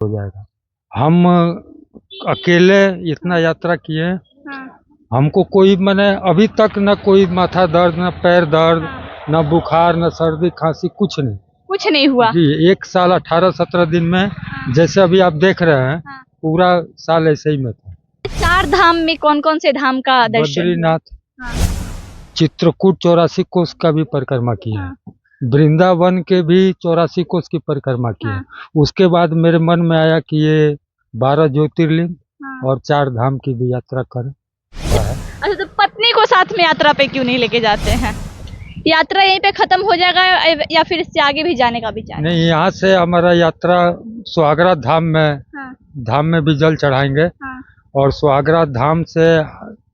हो जाएगा। हम अकेले इतना यात्रा किए हैं, हाँ, हमको कोई मैंने अभी तक न कोई माथा दर्द, न पैर दर्द, हाँ, न बुखार, न सर्दी खांसी, कुछ नहीं। कुछ नहीं हुआ। जी, 1 साल 18-17 दिन में, हाँ, जैसे अभी आप देख रहे हैं, हाँ। पूरा साल ऐसे ही में था। 4 धाम में कौन कौन से धाम का दर्शन हुआ? बद्रीनाथ, हाँ, चित्रकूट 84 कोस का भी परिक्रमा किया हाँ, है, वृंदावन के भी 84 कोस की परिक्रमा की है। हाँ, उसके बाद मेरे मन में आया कि ये 12 ज्योतिर्लिंग हाँ। और 4 धाम की भी यात्रा करें। अच्छा, तो पत्नी को साथ में यात्रा पे क्यों नहीं लेके जाते हैं? यात्रा यहीं पे खत्म हो जाएगा या फिर इससे आगे भी जाने का विचार है? नहीं, यहाँ से हमारा यात्रा सुहागरा हाँ, धाम में भी जल चढ़ाएंगे, हाँ, और सुहागरा धाम से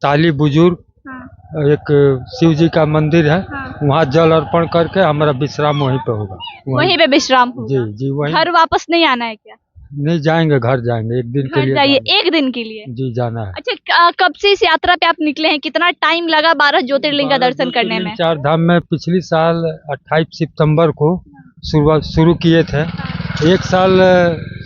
ताली बुजुर्ग हाँ, एक शिव जी का मंदिर है, हाँ। वहाँ जल अर्पण करके हमारा विश्राम वहीं पे होगा। वहीं पे विश्राम होगा। जी जी, वहीं घर वापस नहीं आना है क्या? नहीं जाएंगे, घर जाएंगे, एक दिन के घर लिए जाइए जाएंगे। 1 दिन के लिए। जी, जाना है। अच्छा, कब से इस यात्रा पे आप निकले हैं? कितना टाइम लगा 12 ज्योतिर्लिंग का 12 दर्शन करने ज्योतिर्लिंग, में? 4 धाम में पिछली साल 28 सितंबर को शुरुआत शुरू किए थे। 1 साल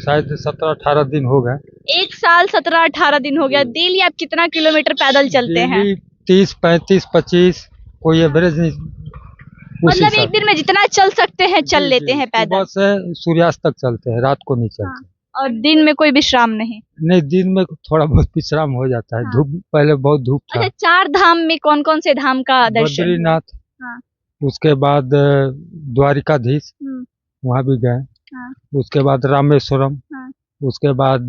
शायद 17-18 दिन हो गए। 1 साल 17-18 दिन हो गया। डेली आप कितना किलोमीटर पैदल चलते हैं? डेली 30-35-25, कोई एवरेज नहीं, उस मतलब हिसाब एक दिन में जितना चल सकते हैं चल जी, लेते जी, हैं सुबह पैदल। से सूर्यास्त तक चलते हैं, रात को नहीं हाँ, चलते। और दिन में कोई विश्राम नहीं। नहीं, दिन में थोड़ा बहुत विश्राम हो जाता है। हाँ। धूप, पहले बहुत धूप अच्छा, था। 4 धाम में कौन कौन से धाम का दर्शन हुआ? बद्रीनाथ, हाँ, उसके बाद द्वारिकाधीश, हम्म, वहाँ भी गए। हाँ, उसके बाद रामेश्वरम, हाँ, उसके बाद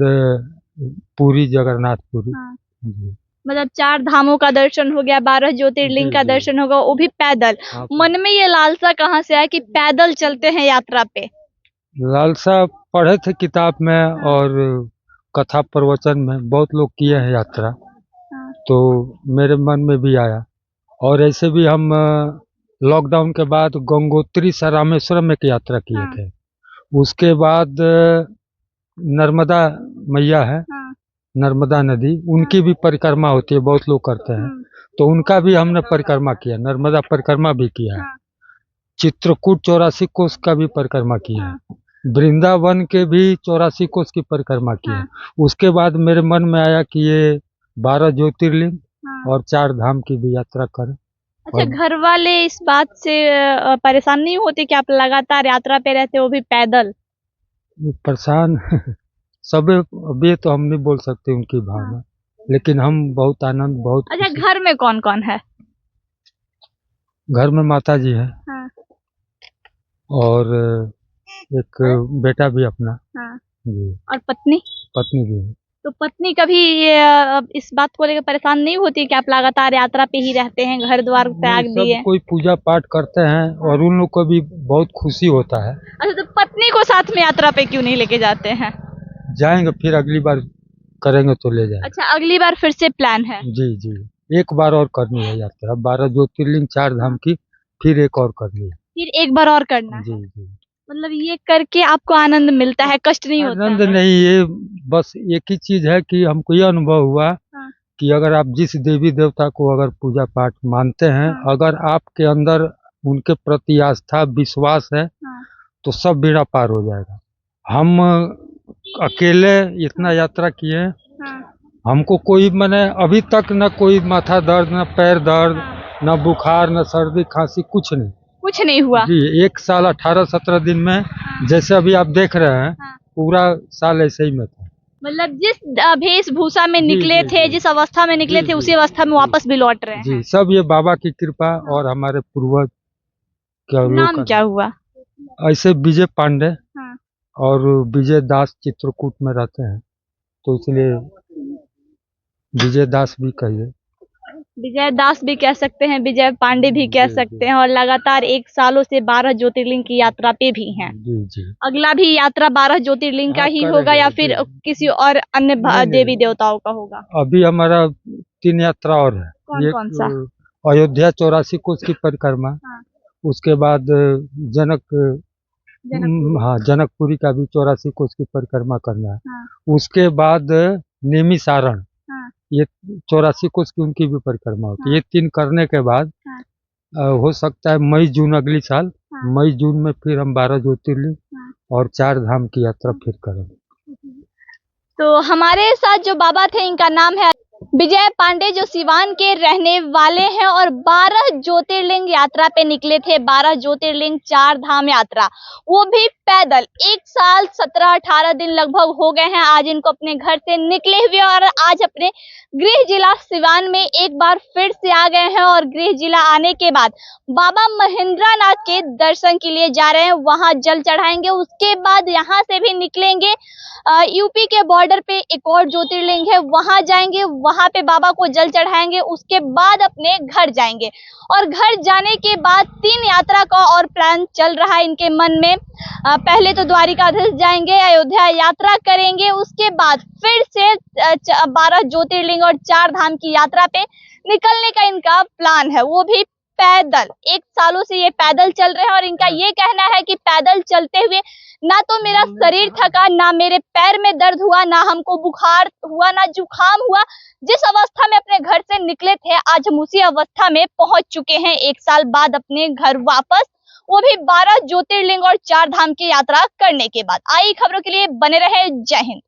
पुरी, जगन्नाथपुरी। हाँ। जी, मतलब 4 धामों का दर्शन हो गया, 12 ज्योतिर्लिंग जी, का जी। दर्शन होगा, वो भी पैदल। हाँ, मन में ये लालसा कहाँ से आया कि पैदल चलते हैं यात्रा पे? लालसा पढ़े थे किताब में, और कथा प्रवचन में बहुत लोग किए हैं यात्रा, हाँ, तो मेरे मन में भी आया। और ऐसे भी हम लॉकडाउन के बाद गंगोत्री से रामेश्वरम एक यात्रा किए हाँ, थे। उसके बाद नर्मदा मैया है, हाँ, नर्मदा नदी, उनकी भी परिक्रमा होती है, बहुत लोग करते हैं, हम्म, तो उनका भी हमने परिक्रमा किया, नर्मदा परिक्रमा भी किया है। हाँ, चित्रकूट 84 कोस का भी परिक्रमा किया हाँ, है, वृंदावन के भी 84 कोस की परिक्रमा की है। हाँ, उसके बाद मेरे मन में आया कि ये 12 ज्योतिर्लिंग हाँ। और 4 धाम की भी यात्रा करें। अच्छा, और घर वाले इस बात से परेशान नहीं होते कि आप लगातार यात्रा पे रहते हो, वो भी पैदल? परेशान सब, अब ये तो हम नहीं बोल सकते उनकी हाँ। भावना, लेकिन हम बहुत आनंद, बहुत अच्छा, खुशी। घर में कौन कौन है? घर में माता जी है, हाँ, और एक बेटा भी अपना। हाँ। जी, और पत्नी? पत्नी भी है। तो पत्नी कभी ये इस बात को लेकर परेशान नहीं होती कि आप लगातार यात्रा पे ही रहते हैं, घर द्वार नहीं, त्याग सब दिए? कोई पूजा पाठ करते हैं, और उन लोग को भी बहुत खुशी होता है। अच्छा, तो पत्नी को साथ में यात्रा पे क्यों नहीं लेके जाते हैं? जाएंगे, फिर अगली बार करेंगे तो ले जाएंगे। अच्छा, अगली बार फिर से प्लान है? जी जी, एक बार और करनी है यात्रा, 12 ज्योतिर्लिंग 4 धाम की, फिर एक और करनी है। फिर एक बार और करना है? जी जी। मतलब ये करके आपको आनंद मिलता है, कष्ट नहीं होता आनंद है? नहीं, ये बस एक ही चीज है कि हमको ये अनुभव हुआ हाँ, कि अगर आप जिस देवी देवता को अगर पूजा पाठ मानते हैं, हाँ, अगर आपके अंदर उनके प्रति आस्था विश्वास है, हाँ, तो सब बेड़ा पार हो जाएगा। हम अकेले इतना यात्रा किए हैं, हाँ, हमको कोई मैंने अभी तक न कोई माथा दर्द, न पैर दर्द, हाँ। न बुखार, न सर्दी खांसी, कुछ नहीं। कुछ नहीं हुआ? जी, 1 साल 18-17 दिन में, हाँ, जैसे अभी आप देख रहे हैं, हाँ। पूरा साल ऐसे ही में था। मतलब जिस वेशभूषा में जी, निकले जी, थे, जी। जिस अवस्था में निकले जी, थे, जी, उसी अवस्था में जी। वापस भी लौट रहे जी, हैं। सब ये बाबा की कृपा और हमारे पूर्वज के नाम लोग क्या हुआ? ऐसे विजय पांडे हाँ, और विजय दास चित्रकूट में रहते हैं, तो इसलिए विजय दास भी कहिए। विजय दास भी कह सकते हैं, विजय पांडे भी कह जी, सकते जी। हैं, और लगातार 1 सालों से 12 ज्योतिर्लिंग की यात्रा पे भी हैं। जी जी। अगला भी यात्रा 12 ज्योतिर्लिंग का हाँ, ही होगा करेंगे। या फिर जी। किसी और अन्य नहीं देवी नहीं, देवताओं का होगा? अभी हमारा 3 यात्रा और है। कौन एक कौन सा? अयोध्या 84 कोस की परिक्रमा, हाँ, उसके बाद जनकपुरी। हाँ, जनकपुरी का भी 84 कोस की परिक्रमा करना है। हाँ, उसके बाद नेमिसारण, हाँ, ये 84 कोस की उनकी भी परिक्रमा होती है। हाँ, ये 3 करने के बाद हाँ, हो सकता है मई जून अगली साल, हाँ, मई जून में फिर हम 12 ज्योतिर्लिंग हाँ। और 4 धाम की यात्रा फिर करेंगे। तो हमारे साथ जो बाबा थे इनका नाम है विजय पांडे, जो सिवान के रहने वाले हैं और 12 ज्योतिर्लिंग यात्रा पे निकले थे। 12 ज्योतिर्लिंग 4 धाम यात्रा, वो भी पैदल। 1 साल 17-18 दिन लगभग हो गए हैं आज इनको अपने घर से निकले हुए, और आज अपने गृह जिला सिवान में एक बार फिर से आ गए हैं। और गृह जिला आने के बाद बाबा महेंद्रनाथ के दर्शन के लिए जा रहे हैं, वहां जल चढ़ाएंगे। उसके बाद यहाँ से भी निकलेंगे, यूपी के बॉर्डर पे एक और ज्योतिर्लिंग है, वहां जाएंगे, वहां पे बाबा को जल चढ़ाएंगे। उसके बाद अपने घर जाएंगे, और घर जाने के बाद 3 यात्रा का और प्लान चल रहा है इनके मन में। पहले तो द्वारिकाधीश जाएंगे, अयोध्या यात्रा करेंगे, उसके बाद फिर से 12 ज्योतिर्लिंग और 4 धाम की यात्रा पे निकलने का इनका प्लान है, वो भी पैदल। 1 सालों से ये पैदल चल रहे हैं, और इनका ये कहना है कि पैदल चलते हुए ना तो मेरा शरीर थका, ना मेरे पैर में दर्द हुआ, ना हमको बुखार हुआ, ना जुकाम हुआ। जिस अवस्था में अपने घर से निकले थे, आज हम उसी अवस्था में पहुंच चुके हैं 1 साल बाद अपने घर वापस, वो भी 12 ज्योतिर्लिंग और 4 धाम की यात्रा करने के बाद। आई खबरों के लिए बने रहे। जय हिंद।